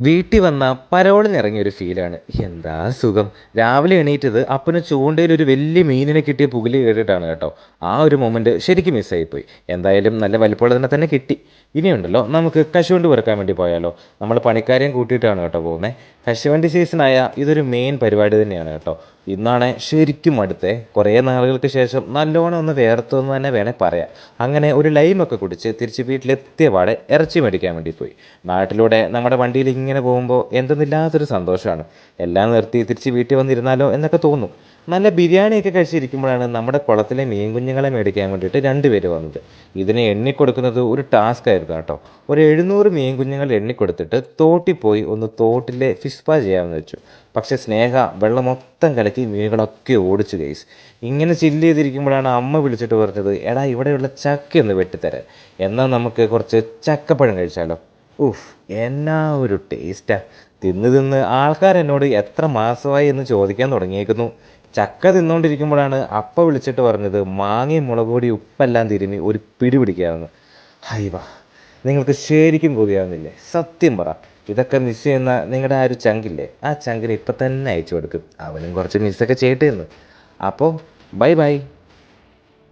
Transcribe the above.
വീട്ടിൽ വന്ന പരോളിനിറങ്ങിയ ഒരു ഫീലാണ്. എന്താ സുഖം. രാവിലെ എണീറ്റത് അപ്പന് ചൂണ്ടയിൽ ഒരു വലിയ മീനിനെ കിട്ടിയ പുകില് കേട്ടിട്ടാണ് കേട്ടോ. ആ ഒരു മൊമെൻ്റ് ശരിക്കും മിസ്സായിപ്പോയി. എന്തായാലും നല്ല വലിപ്പമുള്ളതിനെ തന്നെ കിട്ടി. ഇനിയുണ്ടല്ലോ നമുക്ക് കശുവണ്ടി പെറുക്കാൻ വേണ്ടി പോയാലോ. നമ്മൾ പണിക്കാരെയും കൂട്ടിയിട്ടാണ് കേട്ടോ പോകുന്നത്. കശുവണ്ടി സീസണായ ഇതൊരു മെയിൻ പരിപാടി തന്നെയാണ് കേട്ടോ. ഇന്നാണ് ശരിക്കും അടുത്തേ. കുറേ നാളുകൾക്ക് ശേഷം നല്ലോണം ഒന്ന് വേർത്തെന്ന് തന്നെ വേണേൽ പറയാം. അങ്ങനെ ഒരു ലൈമൊക്കെ കുടിച്ച് തിരിച്ച് വീട്ടിലെത്തിയ പാടെ ഇറച്ചി മേടിക്കാൻ വേണ്ടി പോയി. നാട്ടിലൂടെ നമ്മുടെ വണ്ടിയിൽ ഇങ്ങനെ പോകുമ്പോൾ എന്തെന്നില്ലാത്തൊരു സന്തോഷമാണ്. എല്ലാം നിർത്തി തിരിച്ച് വീട്ടിൽ വന്നിരുന്നാലോ എന്നൊക്കെ തോന്നും. നല്ല ബിരിയാണിയൊക്കെ കഴിച്ചിരിക്കുമ്പോഴാണ് നമ്മുടെ കുളത്തിലെ മീൻ കുഞ്ഞുങ്ങളെ മേടിക്കാൻ വേണ്ടിയിട്ട് 2 പേര് വന്നത്. ഇതിനെ എണ്ണിക്കൊടുക്കുന്നത് ഒരു ടാസ്ക് ആയിരുന്നു കേട്ടോ. ഒരു 700 മീൻ കുഞ്ഞുങ്ങൾ എണ്ണിക്കൊടുത്തിട്ട് തോട്ടിൽ പോയി ഒന്ന് തോട്ടിലെ ഫിഷ് സ്പാ ചെയ്യാമെന്ന് വെച്ചു. പക്ഷേ സ്നേഹ വെള്ളം മൊത്തം കലക്കി മീനുകളൊക്കെ ഓടിച്ചു ഗൈസ്. ഇങ്ങനെ ചില്ല് ചെയ്തിരിക്കുമ്പോഴാണ് അമ്മ വിളിച്ചിട്ട് പറഞ്ഞത്, എടാ ഇവിടെയുള്ള ചക്ക ഒന്ന് വെട്ടിത്തരാൻ, എന്നാൽ നമുക്ക് കുറച്ച് ചക്കപ്പഴം കഴിച്ചാലോ. ഉഫ്, എന്നാ ഒരു ടേസ്റ്റാ. തിന്ന് തിന്ന് ആൾക്കാർ എന്നോട് എത്ര മാസമായി എന്ന് ചോദിക്കാൻ തുടങ്ങിയേക്കുന്നു. ചക്ക തിന്നുകൊണ്ടിരിക്കുമ്പോഴാണ് അപ്പ വിളിച്ചിട്ട് പറഞ്ഞത് മാങ്ങയും മുളക് പൊടി ഉപ്പെല്ലാം തിരുമ്മി ഒരു പിടി പിടിക്കാമെന്ന്. ഹൈവ, നിങ്ങൾക്ക് ശരിക്കും കൊതിയാവുന്നില്ലേ? സത്യം പറ. ഇതൊക്കെ മിസ് ചെയ്യുന്ന നിങ്ങളുടെ ആ ഒരു ചങ്കില്ലേ, ആ ചങ്കിന് ഇപ്പം തന്നെ അയച്ചു കൊടുക്കും. അവനും കുറച്ച് മിസ്സൊക്കെ ചെയ്യട്ടെ എന്ന്. അപ്പോൾ ബൈ ബൈ.